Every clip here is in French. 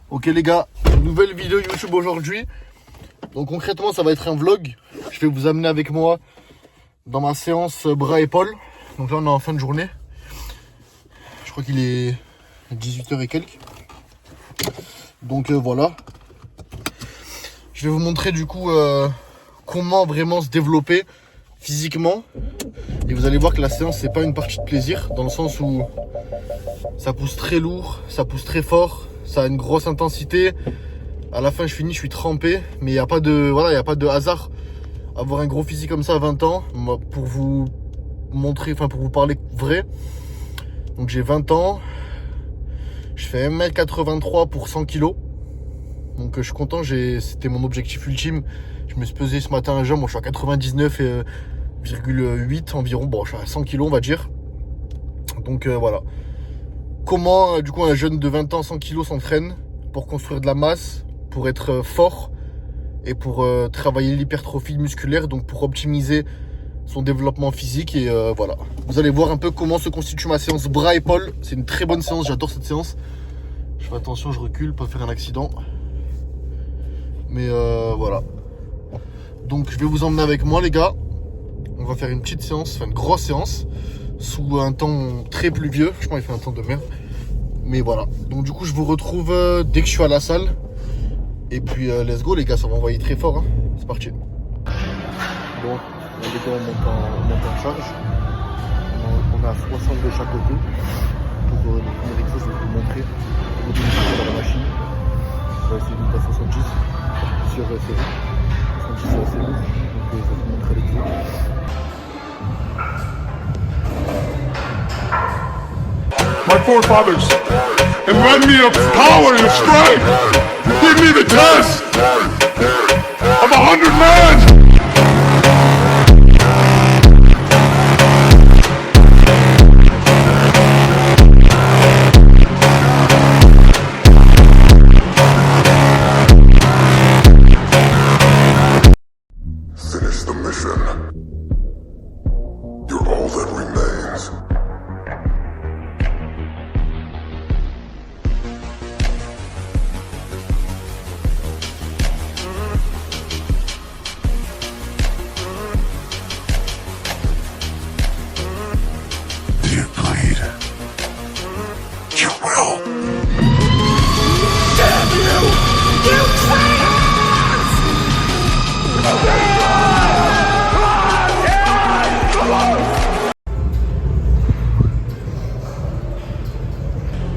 Ok les gars, nouvelle vidéo YouTube aujourd'hui. Donc concrètement ça va être un vlog. Je vais vous amener avec moi dans ma séance bras-épaules. Donc là on est en fin de journée. Je crois qu'il est 18h et quelques. Donc voilà. Je vais vous montrer du coup comment vraiment se développer physiquement. Et vous allez voir que la séance c'est pas une partie de plaisir, dans le sens où ça pousse très lourd, ça pousse très fort, ça a une grosse intensité. À la fin je finis, je suis trempé, mais il n'y a pas de voilà, il y a pas de hasard. Avoir un gros physique comme ça à 20 ans, pour vous montrer, enfin pour vous parler vrai. Donc j'ai 20 ans, je fais 1m83 pour 100 kg. Donc je suis content, c'était mon objectif ultime. Je me suis pesé ce matin à jeun, moi je suis à 99,8 environ, bon je suis à 100 kg on va dire. Donc voilà. Comment du coup un jeune de 20 ans 100 kg s'entraîne pour construire de la masse, pour être fort et pour travailler l'hypertrophie musculaire, donc pour optimiser son développement physique. Et voilà, vous allez voir un peu comment se constitue ma séance bras-épaules. C'est une très bonne séance, j'adore cette séance. Je fais attention, je recule, pas faire un accident. Mais voilà. Donc je vais vous emmener avec moi les gars. On va faire une petite séance, enfin une grosse séance, sous un temps très pluvieux. Je pense qu'il fait un temps de merde. Mais voilà. Donc du coup je vous retrouve dès que je suis à la salle. Et puis let's go les gars, ça va envoyer très fort. Hein. C'est parti. Bon, les gars on monte en charge. On a 60 de chaque côté. Pour le premier exo, je vais vous montrer. Au début de la machine. On va essayer de monter à 70 sur série. 70 c'est assez lourd. Donc je vais vous montrer l'exo. My forefathers have led me of power and of strength. Give me the test of 100 men. Finish the mission. You're all that remains. You bleed. You will. Damn you! You traitors!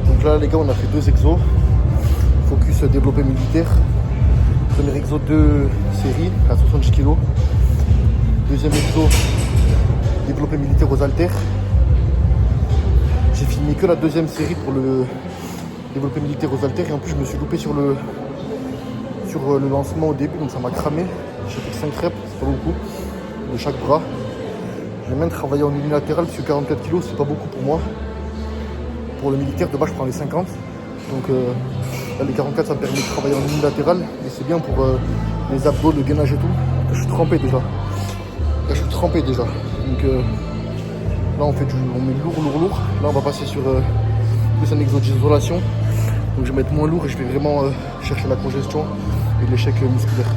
Donc là les gars on a fait deux exos. Focus développé militaire. Premier exo 2 séries à 70 kg. Deuxième exo développé militaire aux haltères. J'ai filmé que la deuxième série pour le développé militaire aux haltères. Et en plus je me suis loupé sur le lancement au début, donc ça m'a cramé. J'ai fait 5 reps, c'est pas beaucoup, de chaque bras. J'ai même travaillé en unilatéral parce que 44 kg c'est pas beaucoup pour moi. Pour le militaire de base je prends les 50. Donc là, les 44 ça me permet de travailler en unilatéral. Et c'est bien pour les abdos, le gainage et tout. Là, je suis trempé déjà. Donc là on met lourd. Là on va passer sur plus un exo d'isolation. Donc je vais mettre moins lourd et je vais vraiment chercher la congestion et l'échec musculaire.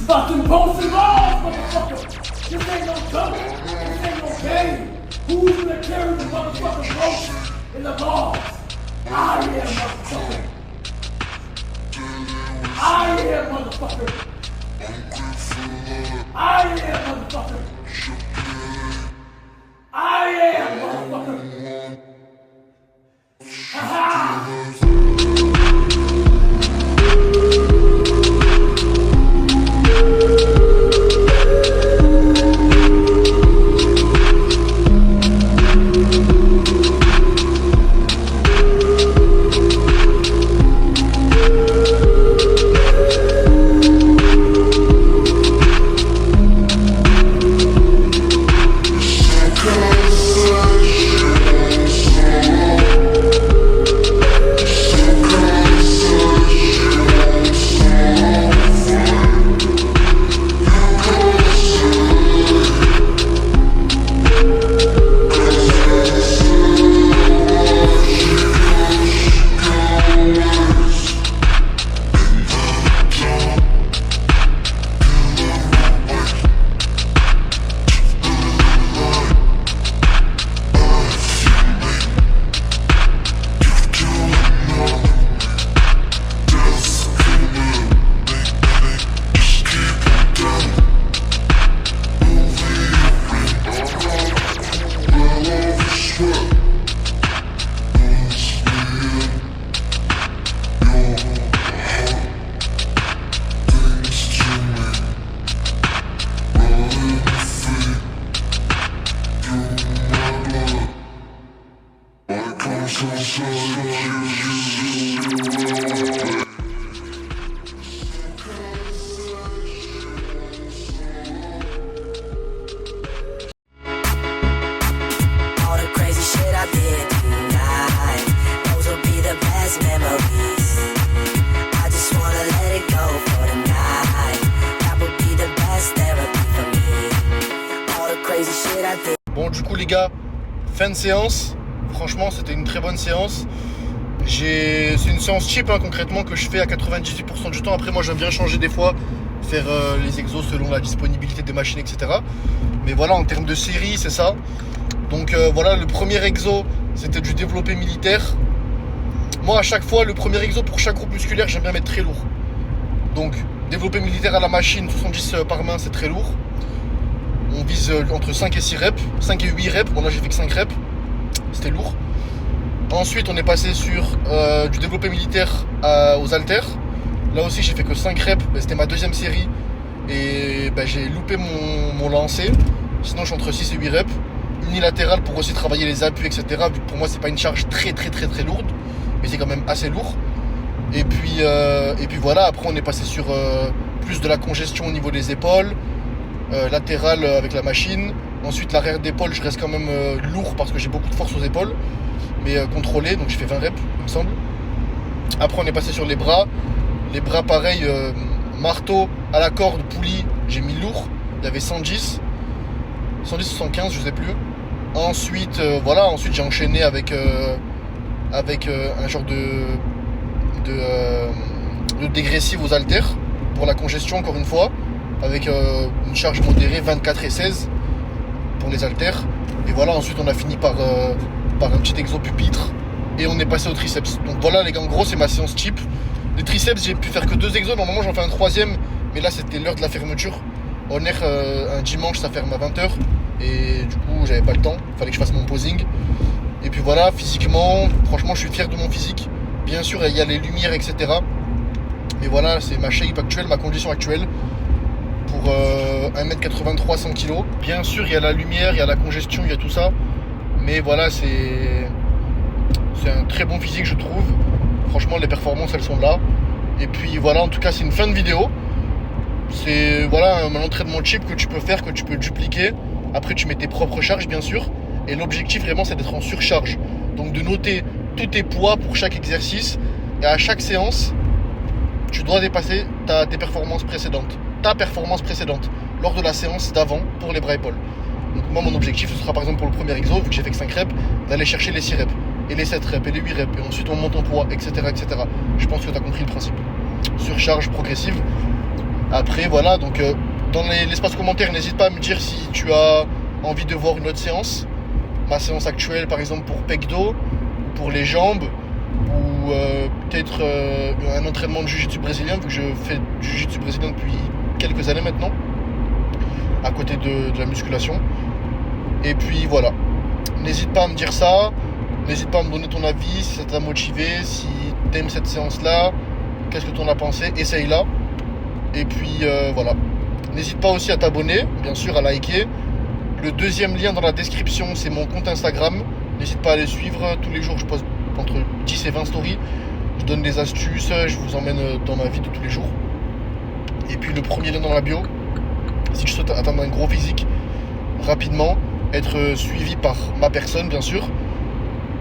Fucking both and all, motherfucker! This ain't no joke. This ain't no game. Who's gonna carry the motherfucking ropes in the balls? I am, motherfucker. I am, motherfucker. I am, motherfucker. I am, motherfucker. Ha-ha! Bon, du coup les gars, fin de séance. Franchement c'était une très bonne séance. C'est une séance cheap hein, concrètement, que je fais à 98% du temps. Après moi j'aime bien changer des fois, faire les exos selon la disponibilité des machines, etc. Mais voilà, en termes de série c'est ça. Donc voilà, le premier exo c'était du développé militaire. Moi à chaque fois, le premier exo pour chaque groupe musculaire, j'aime bien mettre très lourd. Donc développé militaire à la machine, 70 par main, c'est très lourd. On vise entre 5 et 6 reps, 5 et 8 reps. Bon là j'ai fait que 5 reps, c'était lourd. Ensuite on est passé sur du développé militaire aux haltères. Là aussi j'ai fait que 5 reps, c'était ma deuxième série. Et j'ai loupé mon lancer. Sinon je suis entre 6 et 8 reps. Unilatéral pour aussi travailler les appuis, etc. Vu que pour moi c'est pas une charge très lourde, mais c'est quand même assez lourd. Et puis voilà, après on est passé sur plus de la congestion au niveau des épaules. Latéral avec la machine. Ensuite l'arrière d'épaule, je reste quand même lourd parce que j'ai beaucoup de force aux épaules, mais contrôlé, donc j'ai fait 20 reps il me semble. Après on est passé sur les bras pareil, marteau à la corde, poulie, j'ai mis lourd, il y avait 110 ou 115, je sais plus. Ensuite voilà, ensuite j'ai enchaîné avec un genre de dégressive aux haltères pour la congestion encore une fois, avec une charge modérée 24 et 16 pour les haltères. Et voilà, ensuite on a fini par un petit exo pupitre et on est passé au triceps. Donc voilà les gars, en gros c'est ma séance type. Les triceps j'ai pu faire que 2 exos, normalement j'en fais un troisième, mais là c'était l'heure de la fermeture. On est un dimanche, ça ferme à 20h et du coup j'avais pas le temps, fallait que je fasse mon posing. Et puis voilà, physiquement, franchement je suis fier de mon physique. Bien sûr il y a les lumières, etc. Mais voilà, c'est ma shape actuelle, ma condition actuelle. Pour 1m83, 100 kg. Bien sûr, il y a la lumière, il y a la congestion, il y a tout ça. Mais voilà, c'est un très bon physique, je trouve. Franchement, les performances, elles sont là. Et puis voilà, en tout cas, c'est une fin de vidéo. C'est voilà, un entraînement cheap que tu peux faire, que tu peux dupliquer. Après, tu mets tes propres charges, bien sûr. Et l'objectif, vraiment, c'est d'être en surcharge. Donc, de noter tous tes poids pour chaque exercice. Et à chaque séance, tu dois dépasser tes performances précédentes. Ta performance précédente lors de la séance d'avant pour les bras épaules. Donc moi mon objectif ce sera par exemple pour le premier exo, vu que j'ai fait que 5 reps, d'aller chercher les 6 reps et les 7 reps et les 8 reps et ensuite on monte en poids, etc. Je pense que tu as compris le principe. Surcharge progressive. Après, voilà, donc dans l'espace commentaire, n'hésite pas à me dire si tu as envie de voir une autre séance. Ma séance actuelle, par exemple, pour pec dos, pour les jambes, ou peut-être un entraînement de jiu-jitsu brésilien, vu que je fais du jiu-jitsu brésilien depuis quelques années maintenant, à côté de la musculation. Et puis voilà, n'hésite pas à me dire ça, n'hésite pas à me donner ton avis, si ça t'a motivé, si t'aimes cette séance-là, qu'est-ce que t'en as pensé, essaye-la. Et puis voilà, n'hésite pas aussi à t'abonner, bien sûr, à liker. Le deuxième lien dans la description, c'est mon compte Instagram. N'hésite pas à les suivre, tous les jours je poste entre 10 et 20 stories. Je donne des astuces, je vous emmène dans ma vie de tous les jours. Et puis le premier lien dans la bio, si tu souhaites atteindre un gros physique rapidement, être suivi par ma personne bien sûr.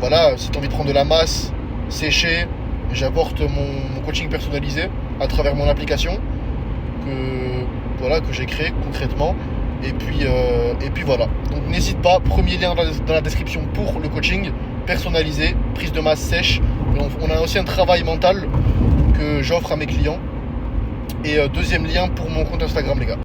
Voilà, si tu as envie de prendre de la masse, sécher, j'apporte mon coaching personnalisé à travers mon application que j'ai créé concrètement. Et puis voilà. Donc n'hésite pas, premier lien dans la description pour le coaching personnalisé, prise de masse sèche. On a aussi un travail mental que j'offre à mes clients. Et deuxième lien pour mon compte Instagram, les gars.